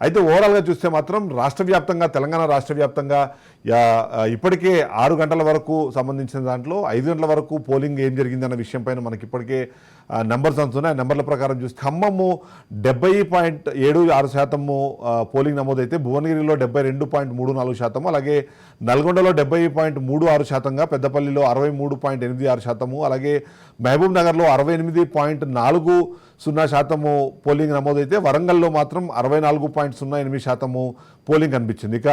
అయితే ఓవరాల్గా చూస్తే మాత్రం రాష్ట్ర వ్యాప్తంగా తెలంగాణ రాష్ట్ర వ్యాప్తంగా ఇప్పటికే 6 గంటల వరకు సంబంధించిన దాంట్లో 5 గంటల వరకు పోలింగ్ ఏం జరిగిందన్న విషయం పైన మనకి ఇప్పటికే నెంబర్స్ అందుతున్నాయి. ఆ నెంబర్ల ప్రకారం చూస్తే ఖమ్మము 70.76% పోలింగ్ నమోదైతే భువనగిరిలో 72.34%, అలాగే నల్గొండలో 70.36%, పెద్దపల్లిలో 63.86%, అలాగే మహబూబ్ నగర్లో 68.40% పోలింగ్ నమోదైతే వరంగల్లో మాత్రం 64.08% పోలింగ్ కనిపించింది. ఇక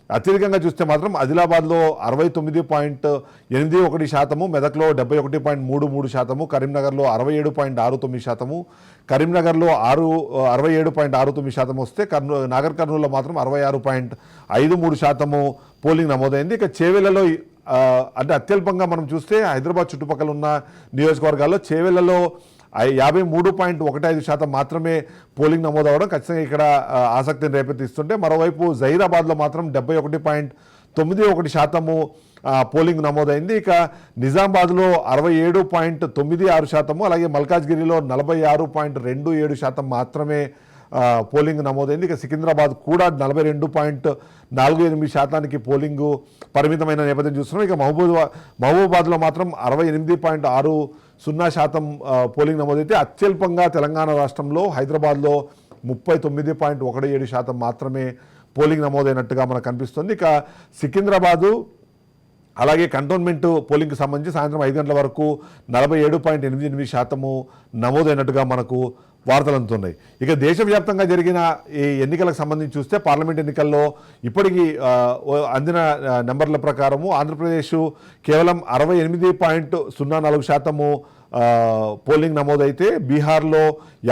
అత్యధికంగా చూస్తే మాత్రం ఆదిలాబాద్లో 69.81%, మెదక్లో 71.33%, కరీంనగర్లో 67.69%, కరీంనగర్లో 67.69% వస్తే నాగర్ కర్నూలులో మాత్రం 66.53% పోలింగ్ నమోదైంది. ఇక చేవెళ్లలో అంటే అత్యల్పంగా మనం చూస్తే హైదరాబాద్ చుట్టుపక్కల ఉన్న నియోజకవర్గాల్లో చేవెళ్లలో 53.15% మాత్రమే పోలింగ్ నమోదవడం ఖచ్చితంగా ఇక్కడ ఆసక్తిని రేపెత్తిస్తుంటే, మరోవైపు జహీరాబాద్లో మాత్రం 71.91% పోలింగ్ నమోదైంది. ఇక నిజామాబాద్లో 67.96%, అలాగే మల్కాజ్గిరిలో 46.27% మాత్రమే పోలింగ్ నమోదైంది. ఇక సికింద్రాబాద్ కూడా 42.48% పోలింగు పరిమితమైన నేపథ్యం చూస్తున్నాం. ఇక మహబూబాబాద్లో మాత్రం 68.60% పోలింగ్ నమోదైతే అత్యల్పంగా తెలంగాణ రాష్ట్రంలో హైదరాబాద్లో 39.17% మాత్రమే పోలింగ్ నమోదైనట్టుగా మనకు కనిపిస్తుంది. ఇక సికింద్రాబాదు అలాగే కంటోన్మెంట్ పోలింగ్కి సంబంధించి సాయంత్రం 5 గంటల వరకు 47.88% నమోదైనట్టుగా మనకు వార్తలు అందుతున్నాయి. ఇక దేశవ్యాప్తంగా జరిగిన ఈ ఎన్నికలకు సంబంధించి చూస్తే పార్లమెంట్ ఎన్నికల్లో ఇప్పటికీ అందిన నెంబర్ల ప్రకారము ఆంధ్రప్రదేశ్ కేవలం 68.04% పోలింగ్ నమోదైతే బీహార్లో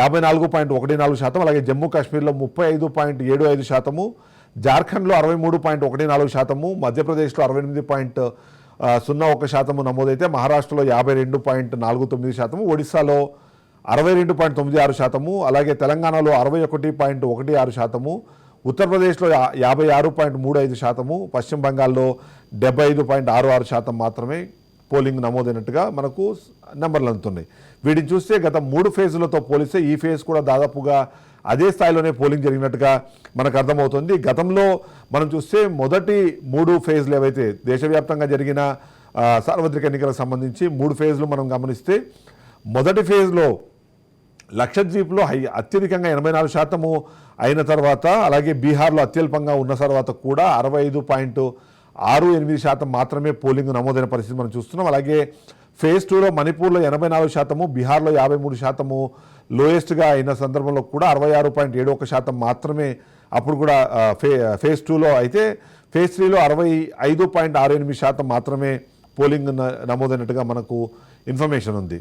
54.14%, అలాగే జమ్మూ కాశ్మీర్లో 35.75%, జార్ఖండ్లో 63.14%, మధ్యప్రదేశ్లో 68.01% నమోదైతే మహారాష్ట్రలో 52.49%, ఒడిశాలో 62.96%, అలాగే తెలంగాణలో 61.16%, ఉత్తరప్రదేశ్లో 56.35%, పశ్చిమ బంగాల్లో 75.66% మాత్రమే పోలింగ్ నమోదైనట్టుగా మనకు నెంబర్లు అందుతున్నాయి. వీటిని చూస్తే గత 3 ఫేజులతో పోలిస్తే ఈ ఫేజ్ కూడా దాదాపుగా అదే స్థాయిలోనే పోలింగ్ జరిగినట్టుగా మనకు అర్థమవుతుంది. గతంలో మనం చూస్తే మొదటి 3 ఫేజ్లు ఏవైతే దేశవ్యాప్తంగా జరిగిన సార్వత్రిక ఎన్నికలకు సంబంధించి 3 ఫేజ్లు మనం గమనిస్తే మొదటి ఫేజ్లో లక్షద్వీప్లో అత్యధికంగా 84% అయిన తర్వాత, అలాగే బీహార్లో అత్యల్పంగా ఉన్న తర్వాత కూడా 65.68% మాత్రమే పోలింగ్ నమోదైన పరిస్థితి మనం చూస్తున్నాం. అలాగే ఫేజ్ 2లో మణిపూర్లో 84%, బీహార్లో 53% లోయెస్ట్గా అయిన సందర్భంలో కూడా 66.71% మాత్రమే అప్పుడు కూడా ఫేజ్ 2లో అయితే ఫేజ్ 3లో 65.68% మాత్రమే పోలింగ్ నమోదైనట్టుగా మనకు ఇన్ఫర్మేషన్ ఉంది.